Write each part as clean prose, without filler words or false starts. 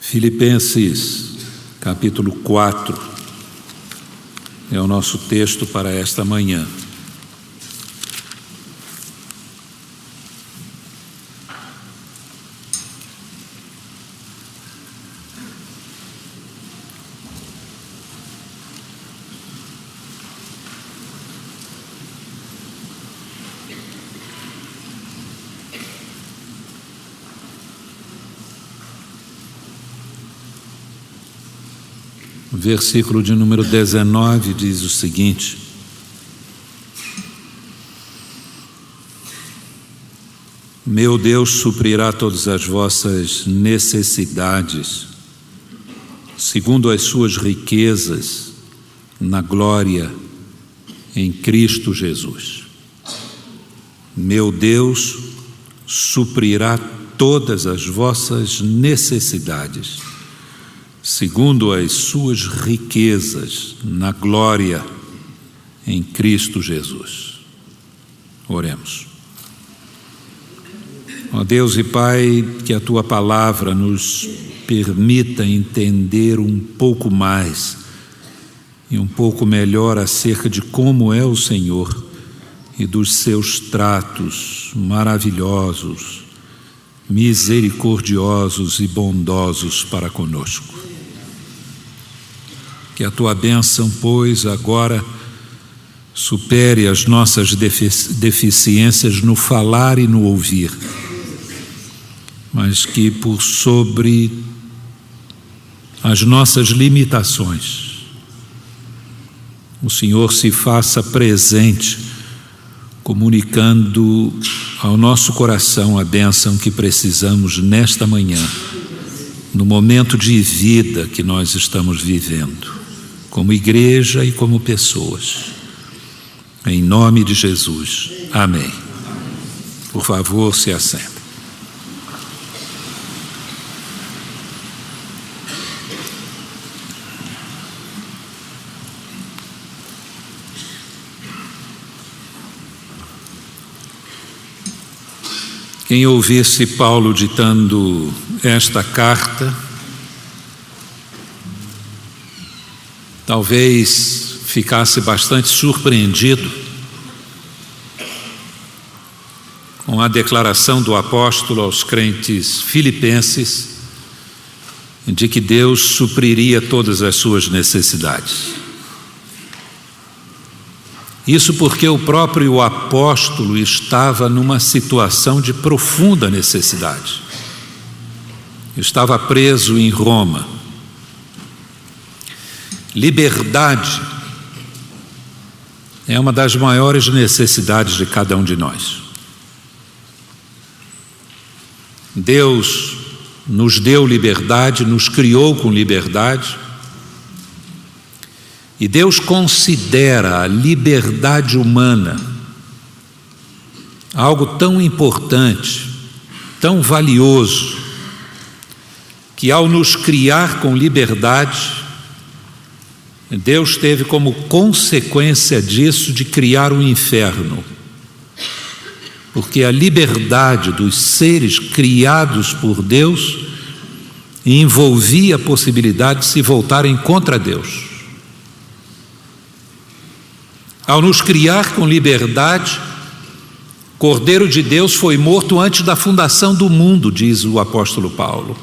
Filipenses, capítulo 4, é o nosso texto para esta manhã. O versículo de número 19 diz o seguinte: Meu Deus suprirá todas as vossas necessidades, segundo as suas riquezas, na glória em Cristo Jesus. Meu Deus suprirá todas as vossas necessidades, segundo as suas riquezas, na glória em Cristo Jesus. Oremos. Ó Deus e Pai, que a Tua palavra nos permita entender um pouco mais e um pouco melhor acerca de como é o Senhor e dos seus tratos maravilhosos, misericordiosos e bondosos para conosco. Que a Tua bênção, pois, agora supere as nossas deficiências no falar e no ouvir, mas que por sobre as nossas limitações, o Senhor se faça presente, comunicando ao nosso coração a bênção que precisamos nesta manhã, no momento de vida que nós estamos vivendo, como igreja e como pessoas. Em nome de Jesus. Amém. Por favor, se assentem. Quem ouvisse Paulo ditando esta carta, talvez ficasse bastante surpreendido com a declaração do apóstolo aos crentes filipenses de que Deus supriria todas as suas necessidades. Isso porque o próprio apóstolo estava numa situação de profunda necessidade. Estava preso em Roma. Liberdade é uma das maiores necessidades de cada um de nós. Deus nos deu liberdade, nos criou com liberdade, e Deus considera a liberdade humana algo tão importante, tão valioso, que ao nos criar com liberdade, Deus teve como consequência disso de criar um inferno, porque a liberdade dos seres criados por Deus envolvia a possibilidade de se voltarem contra Deus. Ao nos criar com liberdade, Cordeiro de Deus foi morto antes da fundação do mundo, diz o apóstolo Paulo.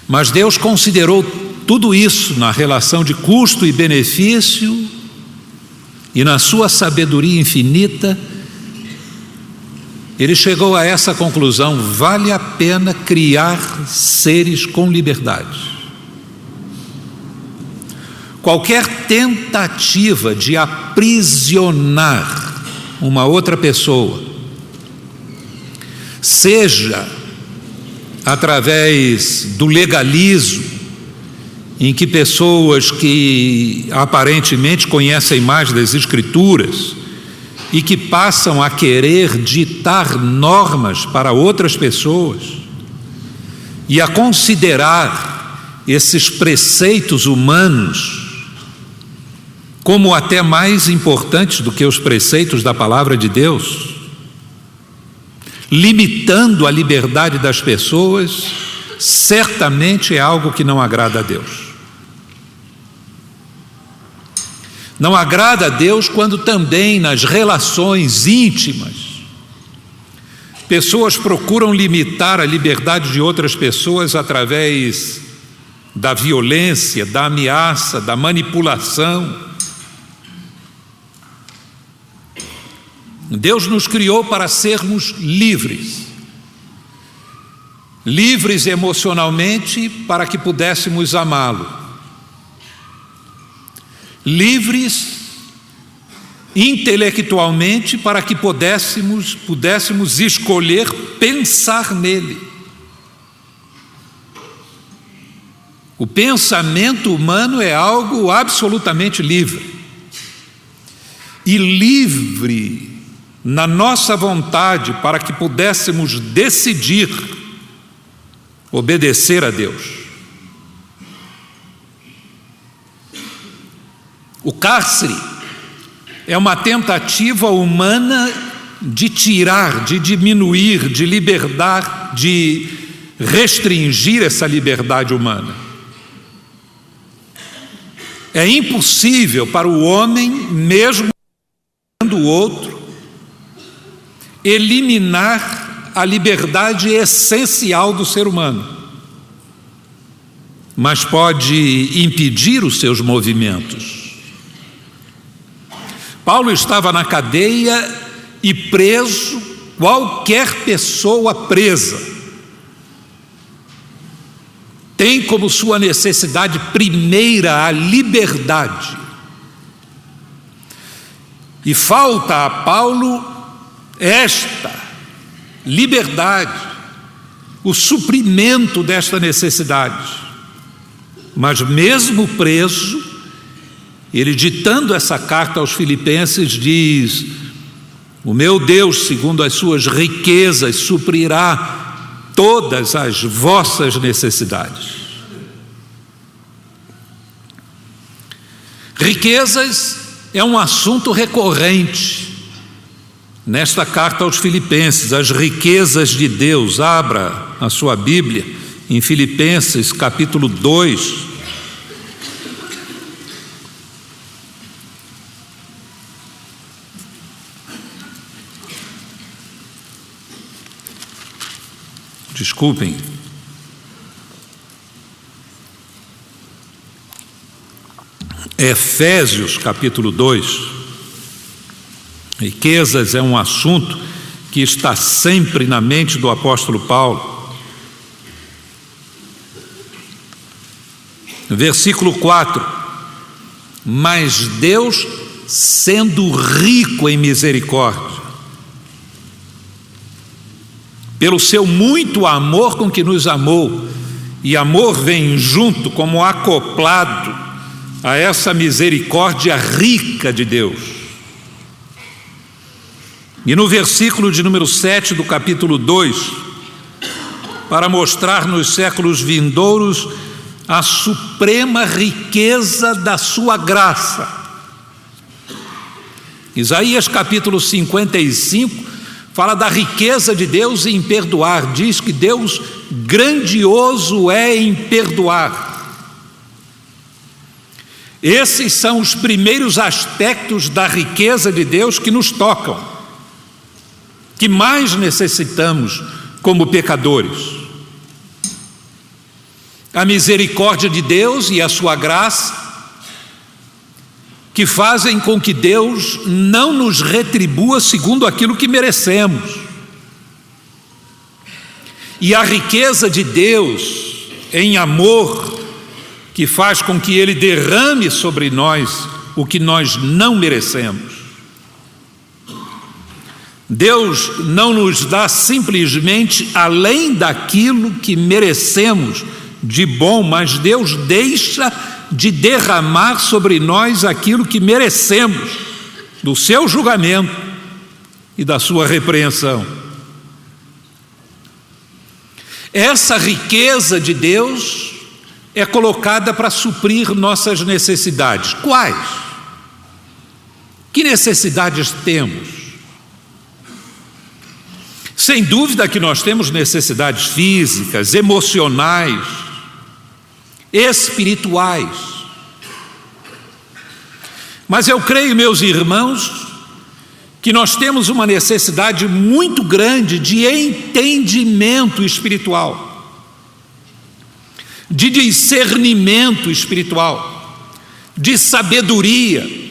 Mas Deus considerou tudo isso na relação de custo e benefício, e na sua sabedoria infinita, Ele chegou a essa conclusão: vale a pena criar seres com liberdade. Qualquer tentativa de aprisionar uma outra pessoa, seja através do legalismo, em que pessoas que aparentemente conhecem mais das Escrituras e que passam a querer ditar normas para outras pessoas e a considerar esses preceitos humanos como até mais importantes do que os preceitos da palavra de Deus, limitando a liberdade das pessoas certamente é algo que não agrada a Deus. Não agrada a Deus quando também nas relações íntimas pessoas procuram limitar a liberdade de outras pessoas através da violência, da ameaça, da manipulação. Deus nos criou para sermos livres. Livres emocionalmente para que pudéssemos amá-lo. Livres intelectualmente para que pudéssemos escolher pensar nele. O pensamento humano é algo absolutamente livre. E livre na nossa vontade para que pudéssemos decidir obedecer a Deus. O cárcere é uma tentativa humana de tirar, de diminuir, de libertar, de restringir essa liberdade humana. É impossível para o homem, mesmo o outro, eliminar a liberdade essencial do ser humano, mas pode impedir os seus movimentos. Paulo estava na cadeia e preso, qualquer pessoa presa tem como sua necessidade primeira a liberdade. E falta a Paulo esta liberdade, o suprimento desta necessidade. Mas mesmo preso, ele, ditando essa carta aos Filipenses, diz: o meu Deus, segundo as suas riquezas, suprirá todas as vossas necessidades. Riquezas é um assunto recorrente nesta carta aos Filipenses, as riquezas de Deus. Abra a sua Bíblia em Filipenses capítulo 2. Desculpem. Efésios capítulo 2. Riquezas é um assunto que está sempre na mente do apóstolo Paulo. Versículo 4: mas Deus, sendo rico em misericórdia, pelo seu muito amor com que nos amou, e amor vem junto como acoplado a essa misericórdia rica de Deus. E no versículo de número 7 do capítulo 2, para mostrar nos séculos vindouros a suprema riqueza da sua graça. Isaías capítulo 55 fala da riqueza de Deus em perdoar. Diz que Deus grandioso é em perdoar. Esses são os primeiros aspectos da riqueza de Deus que nos tocam, que mais necessitamos como pecadores. A misericórdia de Deus e a sua graça, que fazem com que Deus não nos retribua segundo aquilo que merecemos. E a riqueza de Deus em amor, que faz com que Ele derrame sobre nós o que nós não merecemos. Deus não nos dá simplesmente além daquilo que merecemos de bom, mas Deus deixa de derramar sobre nós aquilo que merecemos do seu julgamento e da sua repreensão. Essa riqueza de Deus é colocada para suprir nossas necessidades. Quais? Que necessidades temos? Sem dúvida que nós temos necessidades físicas, emocionais, espirituais. Mas eu creio, meus irmãos, que nós temos uma necessidade muito grande de entendimento espiritual, de discernimento espiritual, de sabedoria,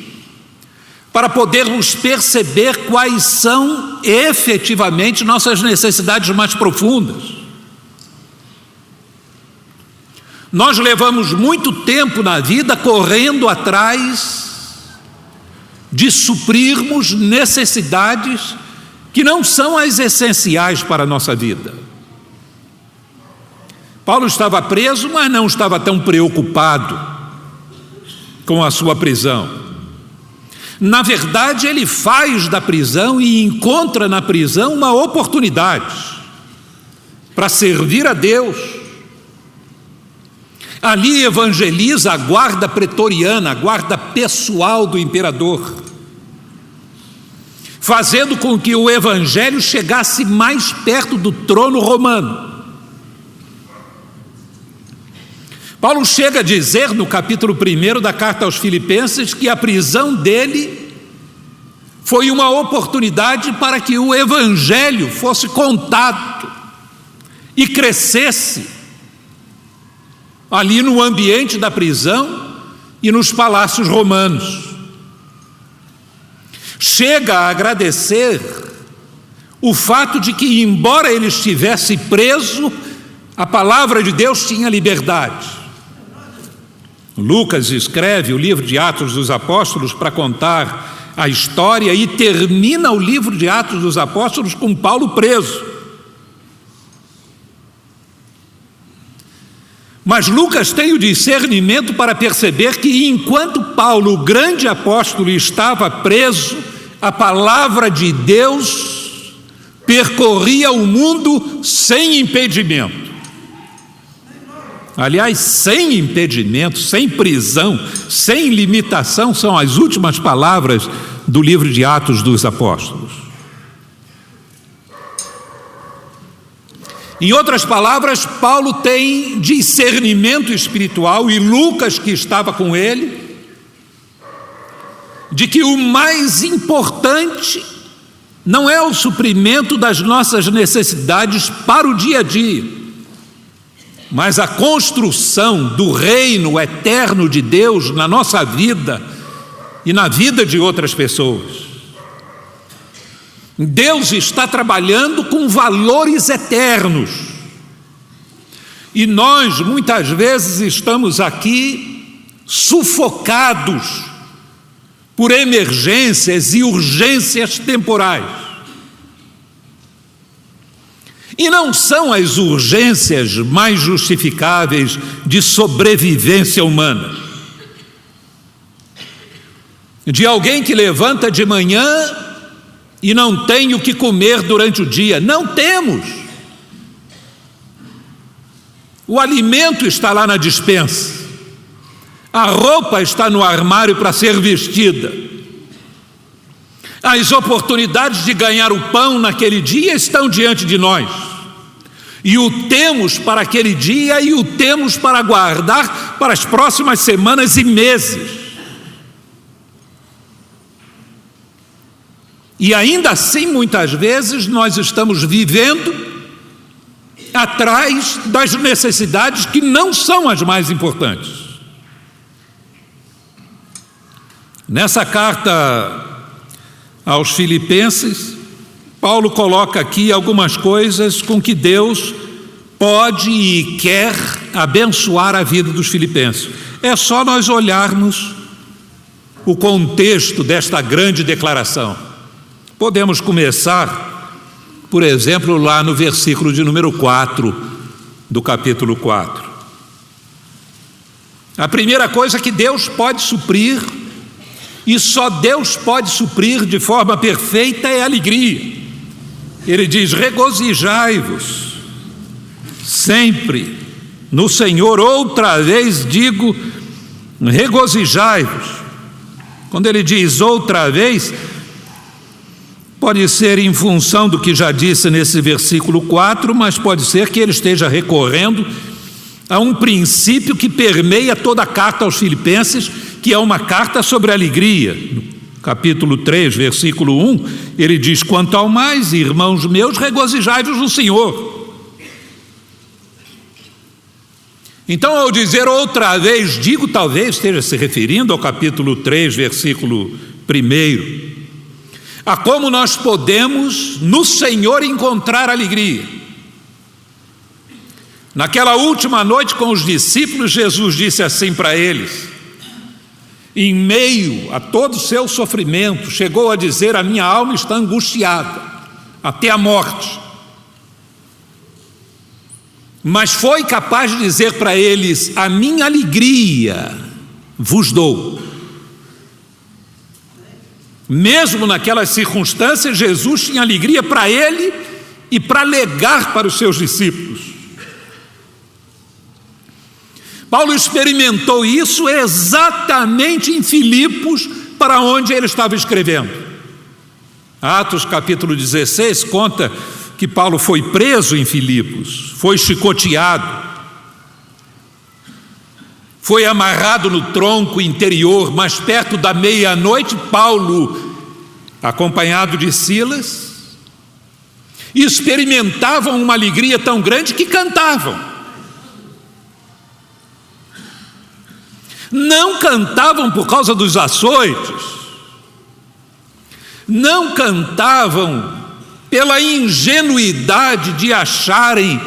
para podermos perceber quais são efetivamente nossas necessidades mais profundas. Nós levamos muito tempo na vida correndo atrás de suprirmos necessidades que não são as essenciais para a nossa vida. Paulo estava preso, mas não estava tão preocupado com a sua prisão. Na verdade, ele faz da prisão e encontra na prisão uma oportunidade para servir a Deus. Ali evangeliza a guarda pretoriana, a guarda pessoal do imperador, fazendo com que o evangelho chegasse mais perto do trono romano. Paulo chega a dizer no capítulo 1 da carta aos Filipenses que a prisão dele foi uma oportunidade para que o evangelho fosse contado e crescesse ali no ambiente da prisão e nos palácios romanos. Chega a agradecer o fato de que, embora ele estivesse preso, a palavra de Deus tinha liberdade. Lucas escreve o livro de Atos dos Apóstolos para contar a história e termina o livro de Atos dos Apóstolos com Paulo preso. Mas Lucas tem o discernimento para perceber que, enquanto Paulo, o grande apóstolo, estava preso, a palavra de Deus percorria o mundo sem impedimento. Aliás, sem impedimento, sem prisão, sem limitação, são as últimas palavras do livro de Atos dos Apóstolos. Em outras palavras, Paulo tem discernimento espiritual, e Lucas, que estava com ele, de que o mais importante não é o suprimento das nossas necessidades para o dia a dia, mas a construção do reino eterno de Deus na nossa vida e na vida de outras pessoas. Deus está trabalhando com valores eternos, e nós muitas vezes estamos aqui sufocados por emergências e urgências temporais. E não são as urgências mais justificáveis de sobrevivência humana. De alguém que levanta de manhã e não tem o que comer durante o dia. Não temos. O alimento está lá na despensa. A roupa está no armário para ser vestida. As oportunidades de ganhar o pão naquele dia estão diante de nós. E o temos para aquele dia e o temos para guardar para as próximas semanas e meses. E ainda assim, muitas vezes, nós estamos vivendo atrás das necessidades que não são as mais importantes. Nessa carta aos Filipenses, Paulo coloca aqui algumas coisas com que Deus pode e quer abençoar a vida dos filipenses. É só nós olharmos o contexto desta grande declaração. Podemos começar, por exemplo, lá no versículo de número 4 do capítulo 4. A primeira coisa que Deus pode suprir, e só Deus pode suprir de forma perfeita, é alegria. Ele diz: regozijai-vos sempre no Senhor. Outra vez digo, regozijai-vos. Quando ele diz outra vez, Pode ser em função do que já disse nesse versículo 4, mas pode ser que ele esteja recorrendo a um princípio que permeia toda a carta aos Filipenses, que é uma carta sobre alegria. No capítulo 3, versículo 1, ele diz: quanto ao mais, irmãos meus, regozijai-vos no Senhor. Então, ao dizer outra vez, digo, talvez esteja se referindo ao capítulo 3, versículo 1, a como nós podemos no Senhor encontrar alegria. Naquela última noite com os discípulos, Jesus disse assim para eles, em meio a todo o seu sofrimento, chegou a dizer: a minha alma está angustiada até a morte. Mas foi capaz de dizer para eles: a minha alegria vos dou. Mesmo naquelas circunstâncias, Jesus tinha alegria para ele e para legar para os seus discípulos. Paulo experimentou isso exatamente em Filipos, para onde ele estava escrevendo. Atos capítulo 16 conta que Paulo foi preso em Filipos, foi chicoteado, foi amarrado no tronco interior, mas perto da meia-noite, Paulo, acompanhado de Silas, experimentavam uma alegria tão grande que cantavam. Não cantavam por causa dos açoites, não cantavam pela ingenuidade de acharem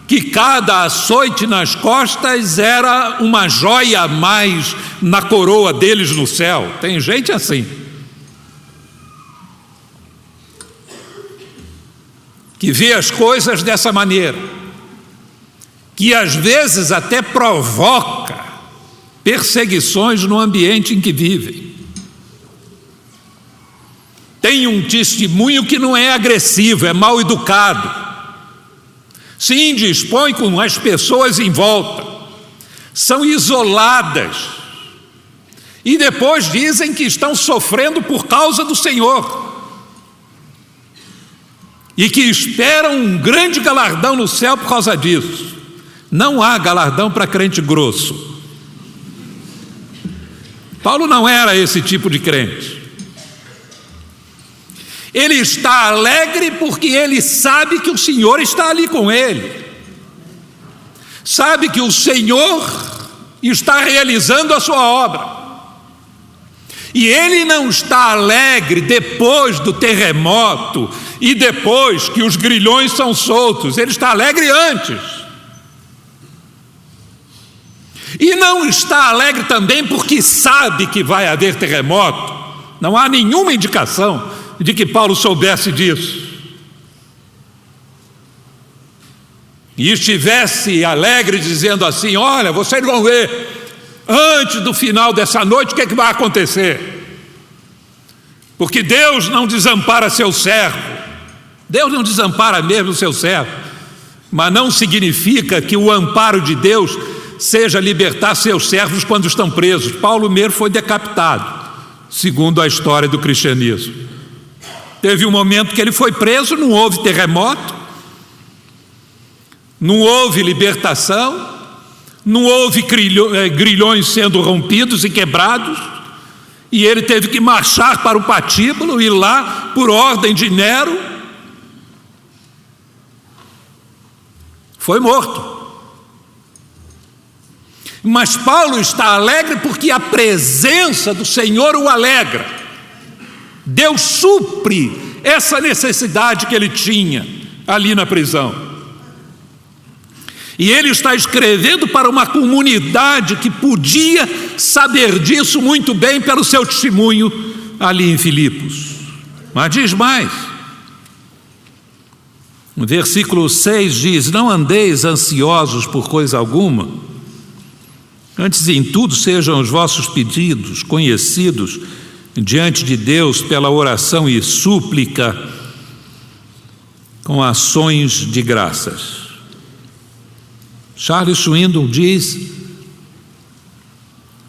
que cada açoite nas costas era uma joia a mais na coroa deles no céu. Tem gente assim, que vê as coisas dessa maneira, que às vezes até provoca perseguições no ambiente em que vivem. Tem um testemunho que não é agressivo, é mal educado, se indispõe com as pessoas em volta, são isoladas, e depois dizem que estão sofrendo por causa do Senhor, e que esperam um grande galardão no céu por causa disso. Não há galardão para crente grosso. Paulo não era esse tipo de crente. Ele está alegre porque ele sabe que o Senhor está ali com ele, sabe que o Senhor está realizando a sua obra, e ele não está alegre depois do terremoto e depois que os grilhões são soltos, ele está alegre antes. E não está alegre também porque sabe que vai haver terremoto. Não há nenhuma indicação de que Paulo soubesse disso e estivesse alegre dizendo assim: olha, vocês vão ver antes do final dessa noite o que é que vai acontecer, porque Deus não desampara seu servo. Deus não desampara mesmo o seu servo, mas não significa que o amparo de Deus seja libertar seus servos quando estão presos. Paulo mesmo foi decapitado, segundo a história do cristianismo. Teve um momento que ele foi preso, não houve terremoto, não houve libertação, não houve grilhões sendo rompidos e quebrados, e ele teve que marchar para o patíbulo, e lá, por ordem de Nero, foi morto. Mas Paulo está alegre porque a presença do Senhor o alegra. Deus supre essa necessidade que ele tinha ali na prisão. E ele está escrevendo para uma comunidade que podia saber disso muito bem pelo seu testemunho ali em Filipos. Mas diz mais. No versículo 6 diz: não andeis ansiosos por coisa alguma, antes em tudo sejam os vossos pedidos conhecidos diante de Deus pela oração e súplica com ações de graças. Charles Swindoll diz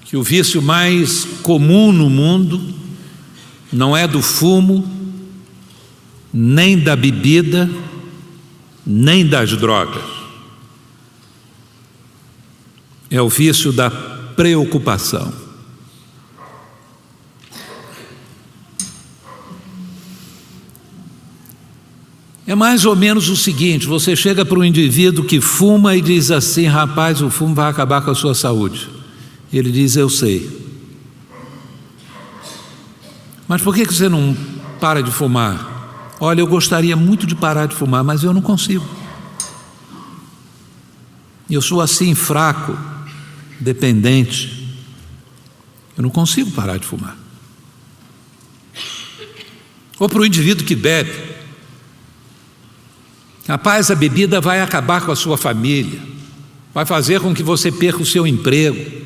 que o vício mais comum no mundo não é do fumo, nem da bebida, nem das drogas. É o vício da preocupação. É mais ou menos o seguinte: você chega para um indivíduo que fuma e diz assim: rapaz, o fumo vai acabar com a sua saúde. Ele diz: eu sei. Mas por que você não para de fumar? Olha, eu gostaria muito de parar de fumar, mas eu não consigo. Eu sou assim, fraco, dependente. Eu não consigo parar de fumar. Ou para o indivíduo que bebe: rapaz, a bebida vai acabar com a sua família, vai fazer com que você perca o seu emprego.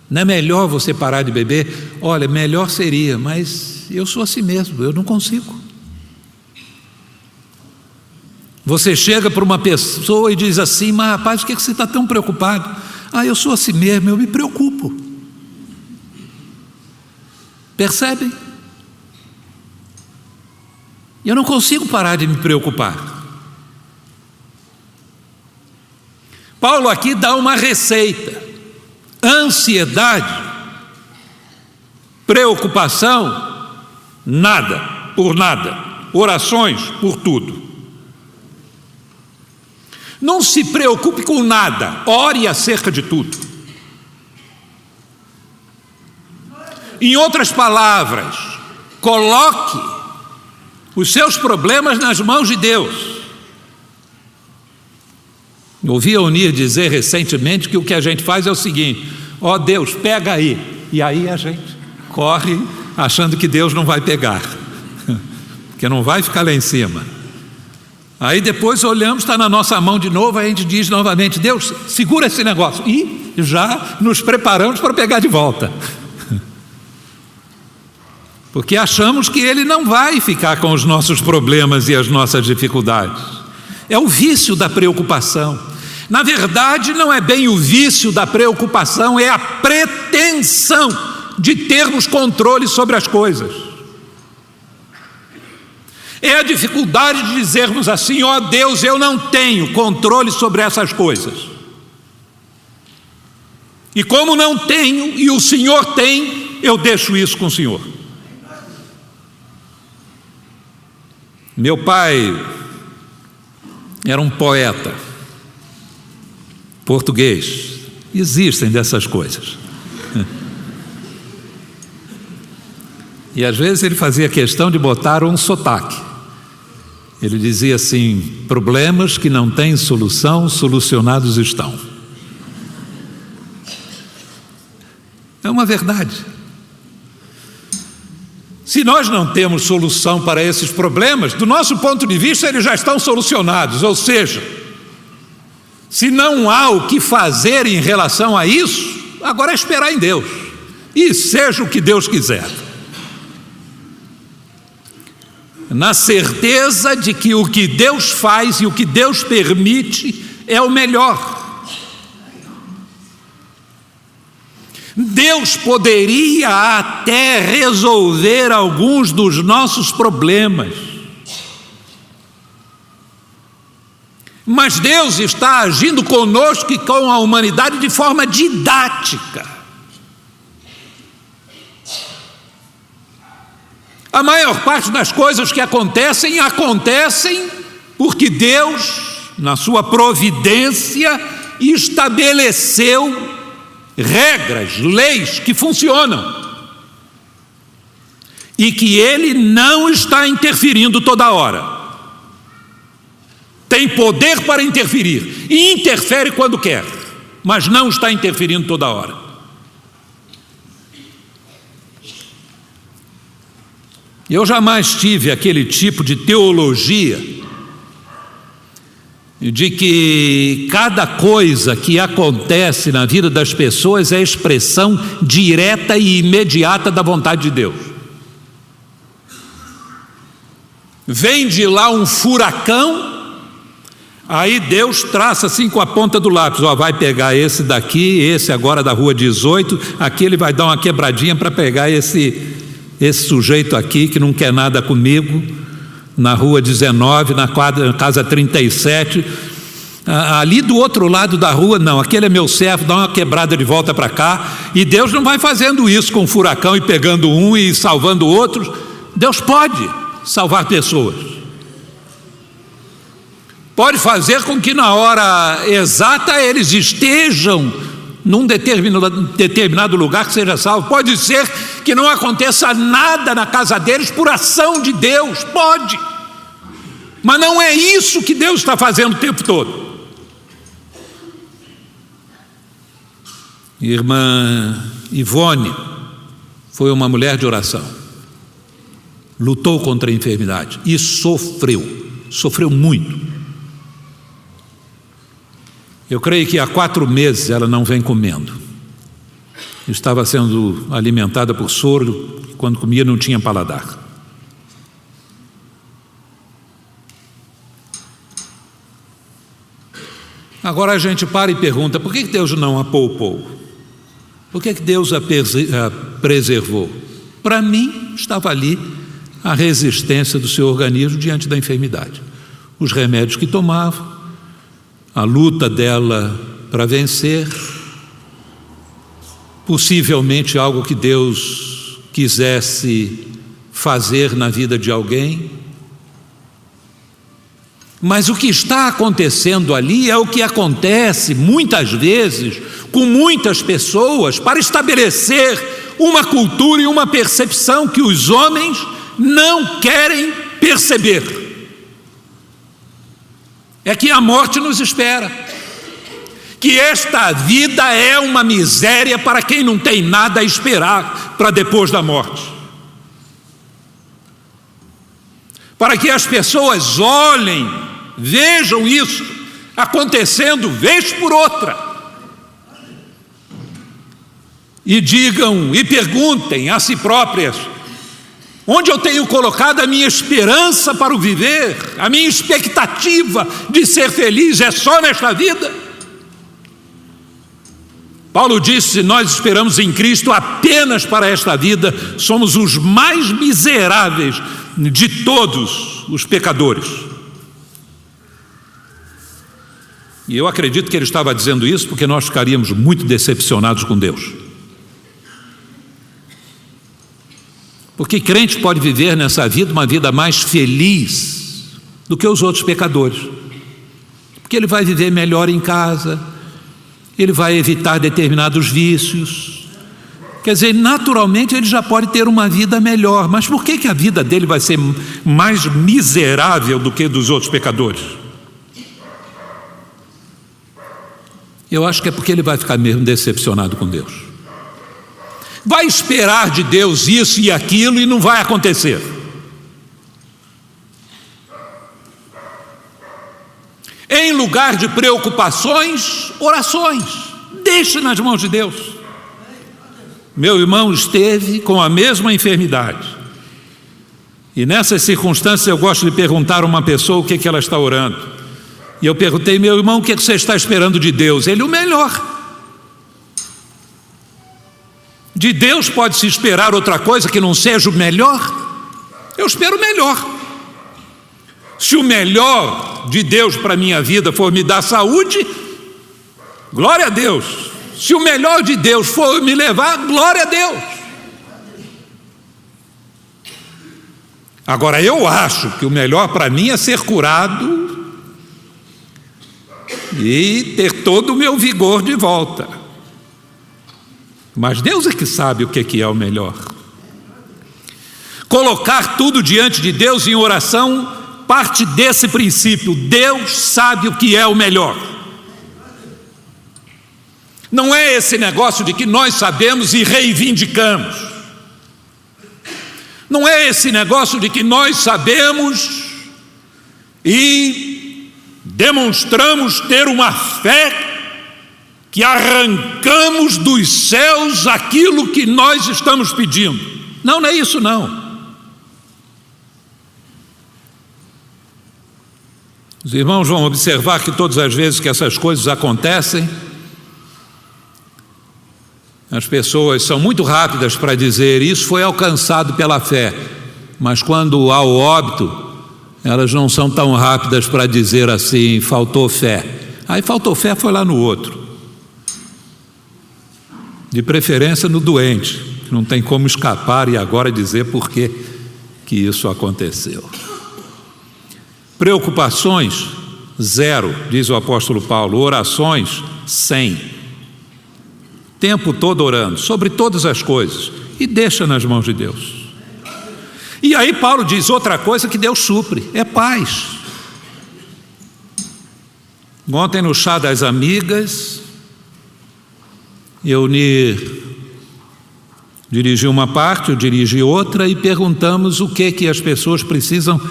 Não é melhor você parar de beber? Olha, melhor seria, mas eu sou assim mesmo, eu não consigo. Você chega para uma pessoa e diz assim: mas rapaz, por que você está tão preocupado? Ah, eu sou assim mesmo, eu me preocupo. Percebem? Eu não consigo parar de me preocupar. Paulo aqui dá uma receita: ansiedade, preocupação, nada, por nada, orações, por tudo. Não se preocupe com nada, ore acerca de tudo. Em outras palavras, coloque os seus problemas nas mãos de Deus. Ouvi a Onir dizer recentemente que o que a gente faz é o seguinte: ó Deus, pega aí. E aí a gente corre achando que Deus não vai pegar, porque não vai ficar lá em cima. Aí depois olhamos, está na nossa mão de novo, a gente diz novamente: Deus, segura esse negócio. E já nos preparamos para pegar de volta. Porque achamos que Ele não vai ficar com os nossos problemas e as nossas dificuldades. É o vício da preocupação. Na verdade, não é bem o vício da preocupação, é a pretensão de termos controle sobre as coisas. É a dificuldade de dizermos assim: ó Deus, eu não tenho controle sobre essas coisas. E como não tenho e o Senhor tem, eu deixo isso com o Senhor. Meu pai era um poeta português. Existem dessas coisas. E às vezes ele fazia questão de botar um sotaque. Ele dizia assim: problemas que não têm solução, solucionados estão. É uma verdade. Se nós não temos solução para esses problemas, do nosso ponto de vista, eles já estão solucionados. Ou seja, se não há o que fazer em relação a isso, agora é esperar em Deus. E seja o que Deus quiser. Na certeza de que o que Deus faz e o que Deus permite é o melhor. Deus poderia até resolver alguns dos nossos problemas, mas Deus está agindo conosco e com a humanidade de forma didática. A maior parte das coisas que acontecem porque Deus, na sua providência, estabeleceu regras, leis que funcionam e que Ele não está interferindo toda hora. Tem poder para interferir e interfere quando quer, mas não está interferindo toda hora. Eu jamais tive aquele tipo de teologia de que cada coisa que acontece na vida das pessoas é expressão direta e imediata da vontade de Deus. Vem de lá um furacão, aí Deus traça assim com a ponta do lápis: ó, vai pegar esse daqui, esse agora da rua 18, aqui ele vai dar uma quebradinha para pegar esse sujeito aqui que não quer nada comigo, na rua 19, na casa 37, ali do outro lado da rua, não, aquele é meu servo, dá uma quebrada de volta para cá. E Deus não vai fazendo isso com um furacão e pegando um e salvando outros. Deus pode salvar pessoas, pode fazer com que na hora exata eles estejam num determinado lugar que seja salvo. Pode ser que não aconteça nada na casa deles por ação de Deus, pode, mas não é isso que Deus está fazendo o tempo todo. Irmã Ivone foi uma mulher de oração, lutou contra a enfermidade e sofreu muito. Eu creio que há 4 meses ela não vem comendo. Estava sendo alimentada por soro, quando comia não tinha paladar. Agora a gente para e pergunta: por que Deus não a poupou? Por que Deus a preservou? Para mim, estava ali a resistência do seu organismo diante da enfermidade, os remédios que tomava, a luta dela para vencer, possivelmente algo que Deus quisesse fazer na vida de alguém. Mas o que está acontecendo ali é o que acontece muitas vezes com muitas pessoas para estabelecer uma cultura e uma percepção que os homens não querem perceber. É que a morte nos espera, que esta vida é uma miséria para quem não tem nada a esperar para depois da morte. Para que as pessoas olhem, vejam isso acontecendo vez por outra e digam e perguntem a si próprias: onde eu tenho colocado a minha esperança para o viver? A minha expectativa de ser feliz é só nesta vida? Paulo disse: se nós esperamos em Cristo apenas para esta vida, somos os mais miseráveis de todos os pecadores. E eu acredito que ele estava dizendo isso porque nós ficaríamos muito decepcionados com Deus. Porque crente pode viver nessa vida uma vida mais feliz do que os outros pecadores, porque ele vai viver melhor em casa, ele vai evitar determinados vícios. Quer dizer, naturalmente ele já pode ter uma vida melhor. Mas por que a vida dele vai ser mais miserável do que dos outros pecadores? Eu acho que é porque ele vai ficar mesmo decepcionado com Deus. Vai esperar de Deus isso e aquilo e não vai acontecer. Em lugar de preocupações, orações. Deixe nas mãos de Deus. Meu irmão esteve com a mesma enfermidade. E nessas circunstâncias eu gosto de perguntar a uma pessoa o que ela está orando. E eu perguntei: meu irmão, o que você está esperando de Deus? Ele: o melhor. De Deus pode-se esperar outra coisa que não seja o melhor? Eu espero o melhor. Se o melhor de Deus para a minha vida for me dar saúde, glória a Deus. Se o melhor de Deus for me levar, glória a Deus. Agora, eu acho que o melhor para mim é ser curado e ter todo o meu vigor de volta. Mas Deus é que sabe o que é o melhor. Colocar tudo diante de Deus em oração parte desse princípio: Deus sabe o que é o melhor. Não é esse negócio de que nós sabemos e reivindicamos. Não é esse negócio de que nós sabemos e demonstramos ter uma fé que arrancamos dos céus aquilo que nós estamos pedindo. Não, não é isso não. Os irmãos vão observar que todas as vezes que essas coisas acontecem, as pessoas são muito rápidas para dizer: isso foi alcançado pela fé. Mas quando há o óbito, elas não são tão rápidas para dizer assim, faltou fé. Aí faltou fé, foi lá no outro. De preferência no doente, que não tem como escapar e agora dizer por que isso aconteceu. Preocupações, 0, diz o apóstolo Paulo. Orações, 100. Tempo todo orando, sobre todas as coisas, e deixa nas mãos de Deus. E aí Paulo diz outra coisa que Deus supre, é paz. Ontem no chá das amigas, eu dirigi uma parte, eu dirigi outra, e perguntamos o que as pessoas precisam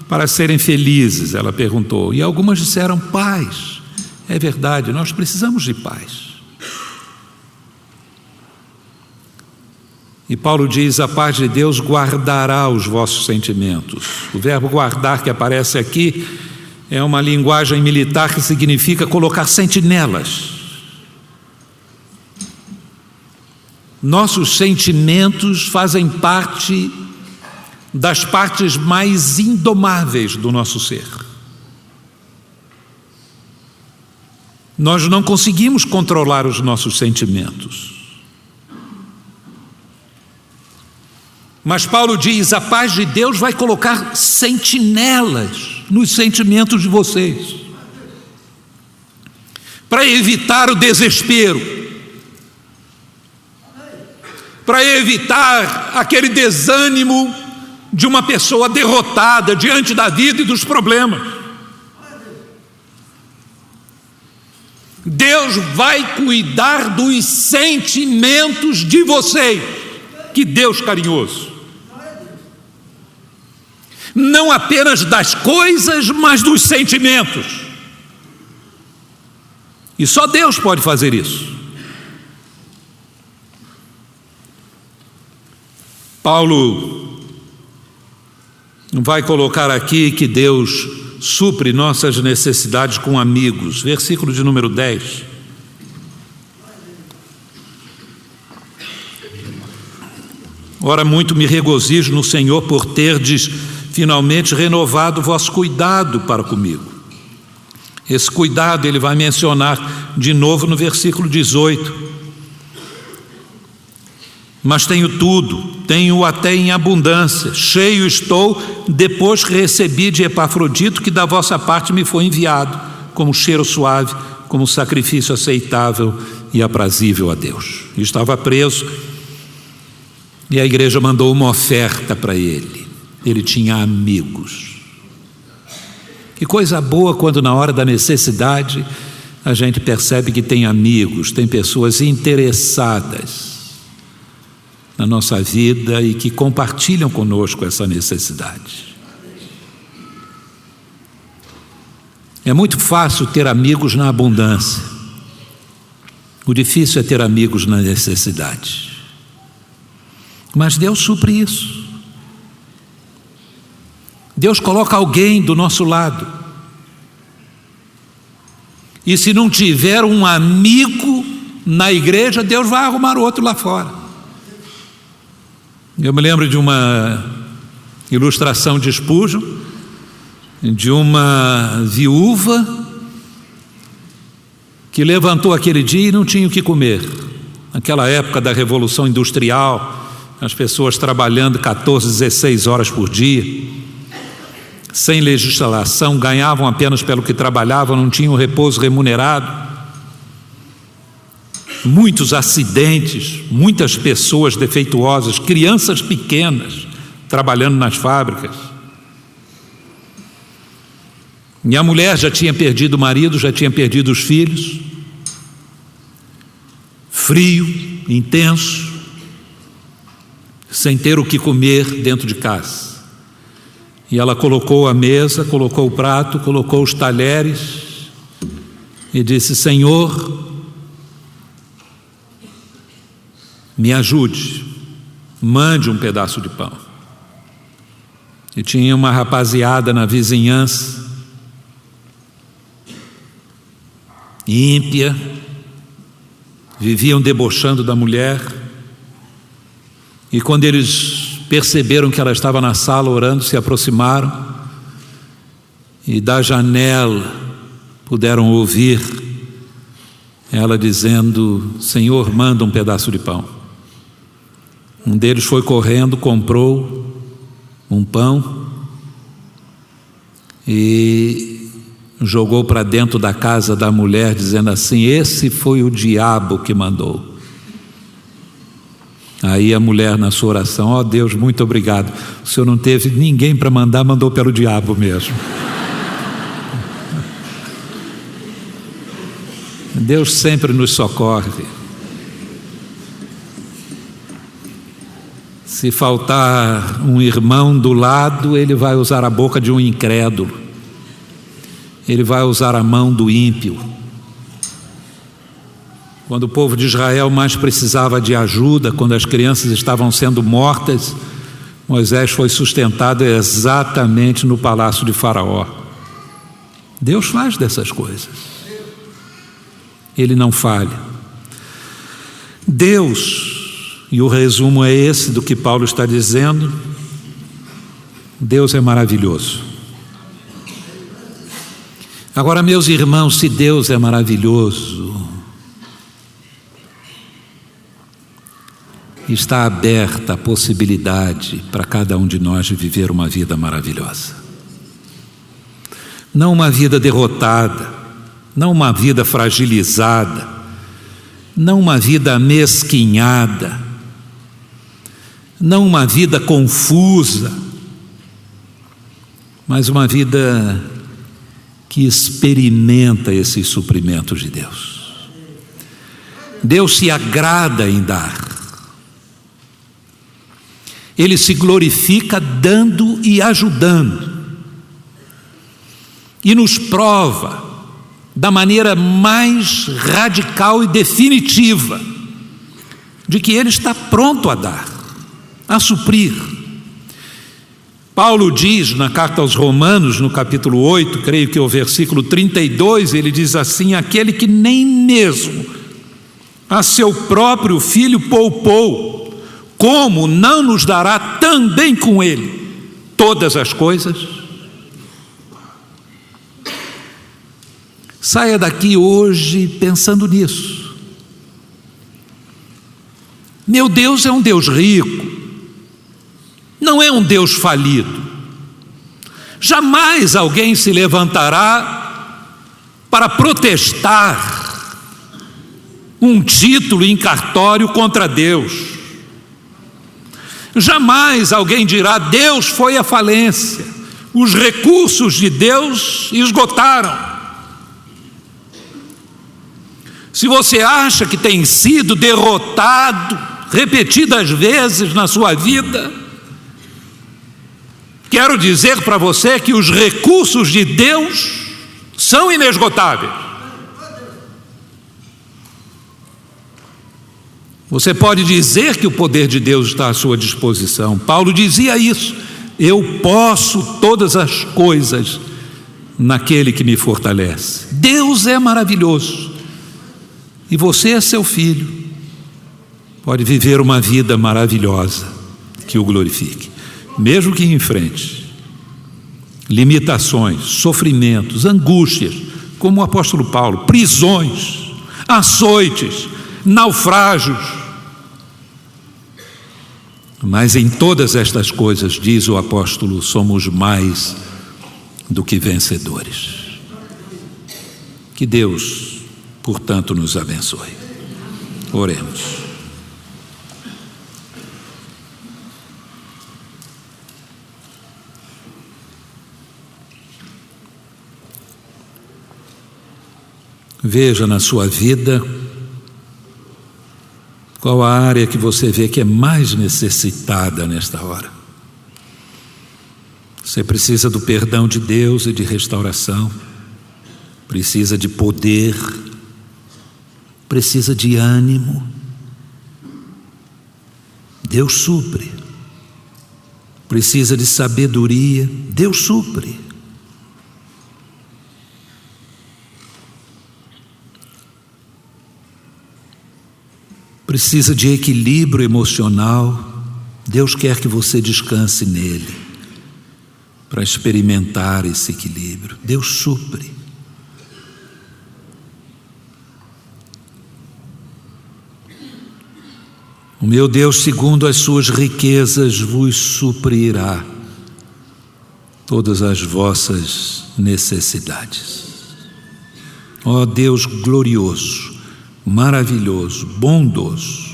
para serem felizes, ela perguntou, e algumas disseram paz. É verdade, nós precisamos de paz. E Paulo diz, a paz de Deus guardará os vossos sentimentos. O verbo guardar que aparece aqui é uma linguagem militar que significa colocar sentinelas. Nossos sentimentos fazem parte das partes mais indomáveis do nosso ser. Nós não conseguimos controlar os nossos sentimentos. Mas Paulo diz, a paz de Deus vai colocar sentinelas nos sentimentos de vocês, para evitar o desespero, para evitar aquele desânimo de uma pessoa derrotada diante da vida e dos problemas. Deus vai cuidar dos sentimentos de vocês. Que Deus carinhoso. Não apenas das coisas, mas dos sentimentos. E só Deus pode fazer isso. Paulo vai colocar aqui que Deus supre nossas necessidades com amigos. Versículo de número 10. Ora, muito me regozijo no Senhor por terdes finalmente renovado o vosso cuidado para comigo. Esse cuidado ele vai mencionar de novo no versículo 18. Mas tenho tudo, tenho até em abundância, cheio estou, depois que recebi de Epafrodito, que da vossa parte me foi enviado, como cheiro suave, como sacrifício aceitável e aprazível a Deus. Eu estava preso, e a igreja mandou uma oferta para ele. Ele tinha amigos. Que coisa boa quando na hora da necessidade a gente percebe que tem amigos, tem pessoas interessadas na nossa vida e que compartilham conosco essa necessidade. É muito fácil ter amigos na abundância. O difícil é ter amigos na necessidade. Mas Deus supre isso. Deus coloca alguém do nosso lado. E se não tiver um amigo na igreja, Deus vai arrumar outro lá fora. Eu me lembro de uma ilustração de Spurgeon, de uma viúva que levantou aquele dia e não tinha o que comer. Naquela época da Revolução Industrial, as pessoas trabalhando 14, 16 horas por dia, sem legislação, ganhavam apenas pelo que trabalhavam, não tinham repouso remunerado. Muitos acidentes, muitas pessoas defeituosas, crianças pequenas trabalhando nas fábricas. E a mulher já tinha perdido o marido, já tinha perdido os filhos. Frio, intenso, sem ter o que comer dentro de casa. E ela colocou a mesa, colocou o prato, colocou os talheres e disse: Senhor, me ajude, mande um pedaço de pão. E tinha uma rapaziada na vizinhança, ímpia, viviam debochando da mulher, e quando eles perceberam que ela estava na sala orando, se aproximaram e da janela puderam ouvir ela dizendo: Senhor, manda um pedaço de pão. Um deles foi correndo, comprou um pão e jogou para dentro da casa da mulher, dizendo assim: esse foi o diabo que mandou. Aí a mulher, na sua oração: ó Deus, muito obrigado, o Senhor não teve ninguém para mandar, mandou pelo diabo mesmo. Deus sempre nos socorre. Se faltar um irmão do lado, ele vai usar a boca de um incrédulo, ele vai usar a mão do ímpio. Quando o povo de Israel mais precisava de ajuda, quando as crianças estavam sendo mortas, Moisés foi sustentado exatamente no palácio de Faraó. Deus faz dessas coisas, Ele não falha. Deus, e o resumo é esse do que Paulo está dizendo, Deus é maravilhoso. Agora, meus irmãos, se Deus é maravilhoso, está aberta a possibilidade para cada um de nós de viver uma vida maravilhosa. Não uma vida derrotada, não uma vida fragilizada, não uma vida amesquinhada, não uma vida confusa, mas uma vida que experimenta esses suprimentos de Deus. Deus se agrada em dar. Ele se glorifica dando e ajudando, e nos prova da maneira mais radical e definitiva de que Ele está pronto a dar, a suprir. Paulo diz na carta aos Romanos, no capítulo 8, creio que é o versículo 32, ele diz assim: aquele que nem mesmo a seu próprio filho poupou, como não nos dará também com Ele todas as coisas? Saia daqui hoje pensando nisso. Meu Deus é um Deus rico, não é um Deus falido. Jamais alguém se levantará para protestar um título em cartório contra Deus. Jamais alguém dirá: Deus foi à falência, os recursos de Deus esgotaram. Se você acha que tem sido derrotado repetidas vezes na sua vida, quero dizer para você que os recursos de Deus são inesgotáveis. Você pode dizer que o poder de Deus está à sua disposição. Paulo dizia isso: eu posso todas as coisas naquele que me fortalece. Deus é maravilhoso, e você é seu filho, pode viver uma vida maravilhosa que o glorifique, mesmo que enfrente limitações, sofrimentos, angústias, como o apóstolo Paulo, prisões, açoites, naufrágios. Mas em todas estas coisas, diz o apóstolo, somos mais do que vencedores. Que Deus, portanto, nos abençoe. Oremos. Veja na sua vida qual a área que você vê que é mais necessitada nesta hora. Você precisa do perdão de Deus e de restauração, precisa de poder, precisa de ânimo. Deus supre. Precisa de sabedoria, Deus supre. Precisa de equilíbrio emocional, Deus quer que você descanse nele. para experimentar esse equilíbrio. Deus supre. O meu Deus, segundo as suas riquezas, vos suprirá todas as vossas necessidades. Ó Deus glorioso, maravilhoso, bondoso,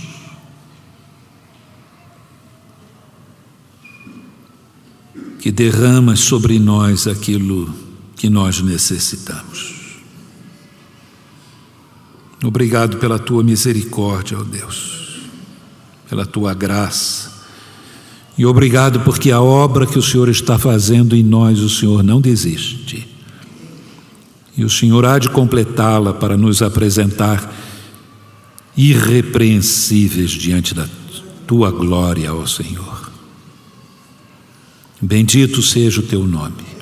que derramas sobre nós aquilo que nós necessitamos. Obrigado pela tua misericórdia, ó Deus, pela tua graça, e obrigado porque a obra que o Senhor está fazendo em nós, o Senhor não desiste, e o Senhor há de completá-la para nos apresentar irrepreensíveis diante da tua glória, ó Senhor. Bendito seja o teu nome.